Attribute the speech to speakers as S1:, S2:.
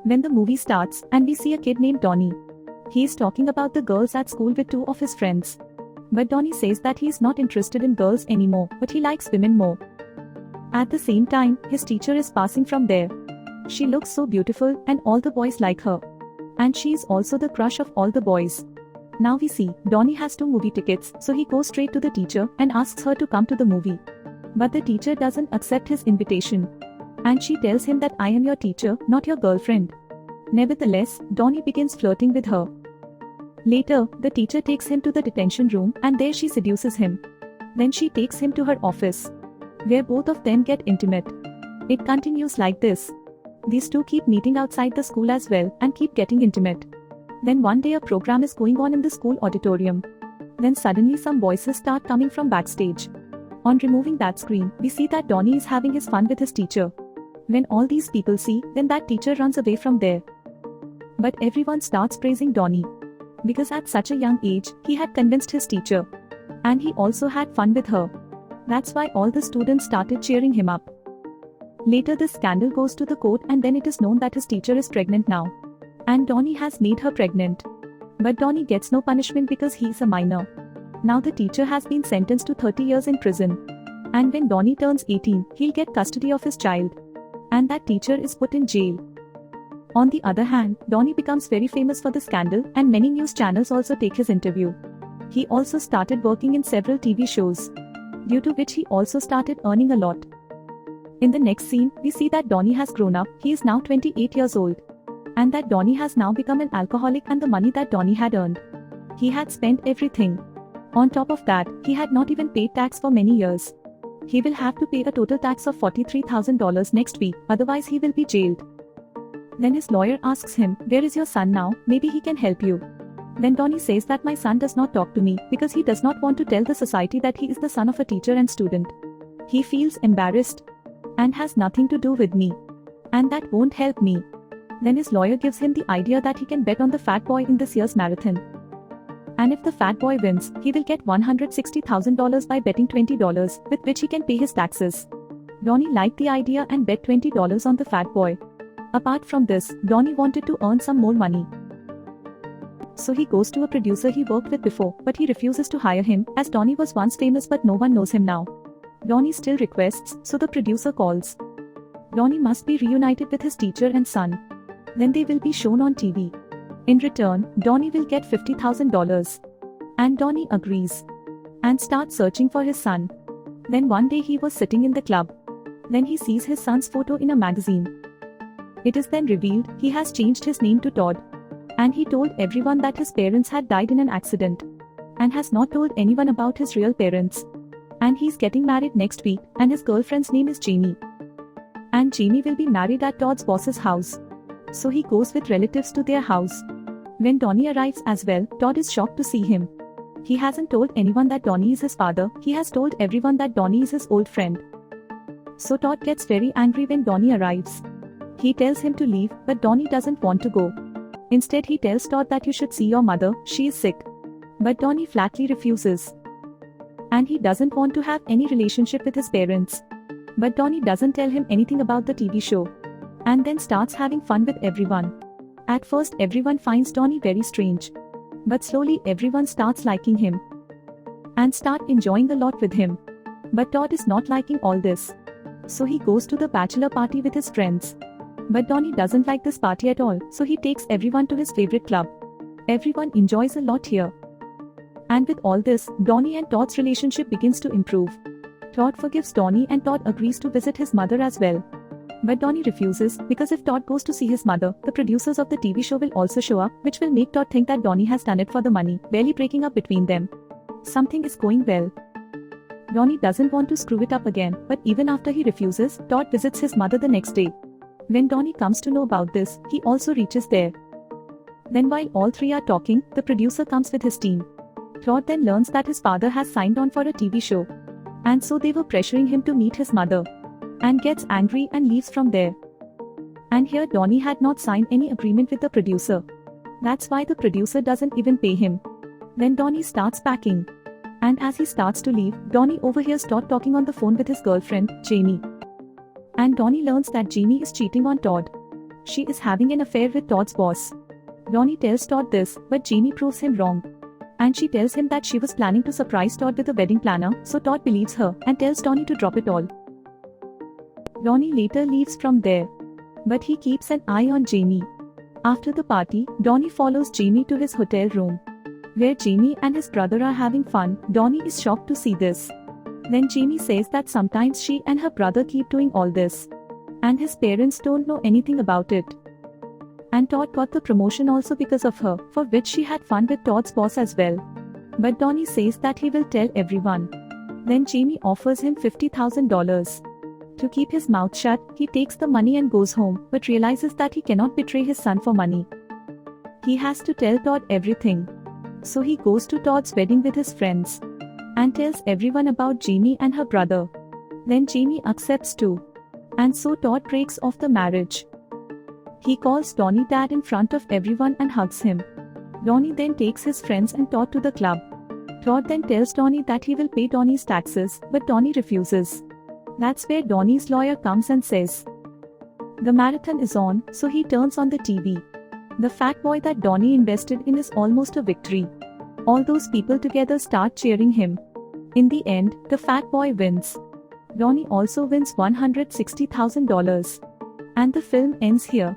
S1: When the movie starts and we see a kid named Donnie. He is talking about the girls at school with two of his friends. But Donnie says that he is not interested in girls anymore, but he likes women more. At the same time, his teacher is passing from there. She looks so beautiful and all the boys like her. And she is also the crush of all the boys. Now we see, Donnie has 2 movie tickets, so he goes straight to the teacher and asks her to come to the movie. But the teacher doesn't accept his invitation. And she tells him that I am your teacher, not your girlfriend. Nevertheless, Donnie begins flirting with her. Later, the teacher takes him to the detention room and there she seduces him. Then she takes him to her office, where both of them get intimate. It continues like this. These two keep meeting outside the school as well and keep getting intimate. Then one day a program is going on in the school auditorium. Then suddenly some voices start coming from backstage. On removing that screen, we see that Donnie is having his fun with his teacher. When all these people see, then that teacher runs away from there. But everyone starts praising Donnie. Because at such a young age, he had convinced his teacher. And he also had fun with her. That's why all the students started cheering him up. Later this scandal goes to the court and then it is known that his teacher is pregnant now. And Donnie has made her pregnant. But Donnie gets no punishment because he is a minor. Now the teacher has been sentenced to 30 years in prison. And when Donnie turns 18, he'll get custody of his child. And that teacher is put in jail. On the other hand, Donnie becomes very famous for the scandal and many news channels also take his interview. He also started working in several TV shows, due to which he also started earning a lot. In the next scene, we see that Donnie has grown up, he is now 28 years old. And that Donnie has now become an alcoholic and the money that Donnie had earned, he had spent everything. On top of that, he had not even paid tax for many years. He will have to pay a total tax of $43,000 next week, otherwise he will be jailed. Then his lawyer asks him, where is your son now, maybe he can help you. Then Donnie says that my son does not talk to me because he does not want to tell the society that he is the son of a teacher and student. He feels embarrassed and has nothing to do with me. And that won't help me. Then his lawyer gives him the idea that he can bet on the fat boy in this year's marathon. And if the fat boy wins, he will get $160,000 by betting $20, with which he can pay his taxes. Donnie liked the idea and bet $20 on the fat boy. Apart from this, Donnie wanted to earn some more money. So he goes to a producer he worked with before, but he refuses to hire him, as Donnie was once famous but no one knows him now. Donnie still requests, so the producer calls. Donnie must be reunited with his teacher and son. Then they will be shown on TV. In return, Donnie will get $50,000. And Donnie agrees. And starts searching for his son. Then one day he was sitting in the club. Then he sees his son's photo in a magazine. It is then revealed he has changed his name to Todd. And he told everyone that his parents had died in an accident. And has not told anyone about his real parents. And he's getting married next week and his girlfriend's name is Jamie. And Jamie will be married at Todd's boss's house. So he goes with relatives to their house. When Donnie arrives as well, Todd is shocked to see him. He hasn't told anyone that Donnie is his father, he has told everyone that Donnie is his old friend. So Todd gets very angry when Donnie arrives. He tells him to leave, but Donnie doesn't want to go. Instead he tells Todd that you should see your mother, she is sick. But Donnie flatly refuses. And he doesn't want to have any relationship with his parents. But Donnie doesn't tell him anything about the TV show. And then starts having fun with everyone. At first everyone finds Donnie very strange. But slowly everyone starts liking him. And start enjoying a lot with him. But Todd is not liking all this. So he goes to the bachelor party with his friends. But Donnie doesn't like this party at all, so he takes everyone to his favorite club. Everyone enjoys a lot here. And with all this, Donnie and Todd's relationship begins to improve. Todd forgives Donnie and Todd agrees to visit his mother as well. But Donnie refuses, because if Todd goes to see his mother, the producers of the TV show will also show up, which will make Todd think that Donnie has done it for the money, barely breaking up between them. Something is going well. Donnie doesn't want to screw it up again, but even after he refuses, Todd visits his mother the next day. When Donnie comes to know about this, he also reaches there. Then while all three are talking, the producer comes with his team. Todd then learns that his father has signed on for a TV show. And so they were pressuring him to meet his mother. And gets angry and leaves from there. And here Donnie had not signed any agreement with the producer. That's why the producer doesn't even pay him. Then Donnie starts packing. And as he starts to leave, Donnie overhears Todd talking on the phone with his girlfriend, Jamie. And Donnie learns that Jamie is cheating on Todd. she is having an affair with Todd's boss. Donnie tells Todd this, but Jamie proves him wrong. And she tells him that she was planning to surprise Todd with a wedding planner, so Todd believes her and tells Donnie to drop it all. Donnie later leaves from there, but he keeps an eye on Jamie. After the party, Donnie follows Jamie to his hotel room, where Jamie and his brother are having fun. Donnie is shocked to see this. Then Jamie says that sometimes she and her brother keep doing all this, and his parents don't know anything about it. And Todd got the promotion also because of her, for which she had fun with Todd's boss as well. But Donnie says that he will tell everyone. Then Jamie offers him $50,000. To keep his mouth shut, he takes the money and goes home, but realizes that he cannot betray his son for money. He has to tell Todd everything. So he goes to Todd's wedding with his friends and tells everyone about Jamie and her brother. Then Jamie accepts too. And so Todd breaks off the marriage. He calls Donnie dad in front of everyone and hugs him. Donnie then takes his friends and Todd to the club. Todd then tells Donnie that he will pay Donnie's taxes, but Donnie refuses. That's where Donnie's lawyer comes and says the marathon is on, so he turns on the TV. The fat boy that Donnie invested in is almost a victory. All those people together start cheering him. In the end, the fat boy wins. Donnie also wins $160,000. And the film ends here.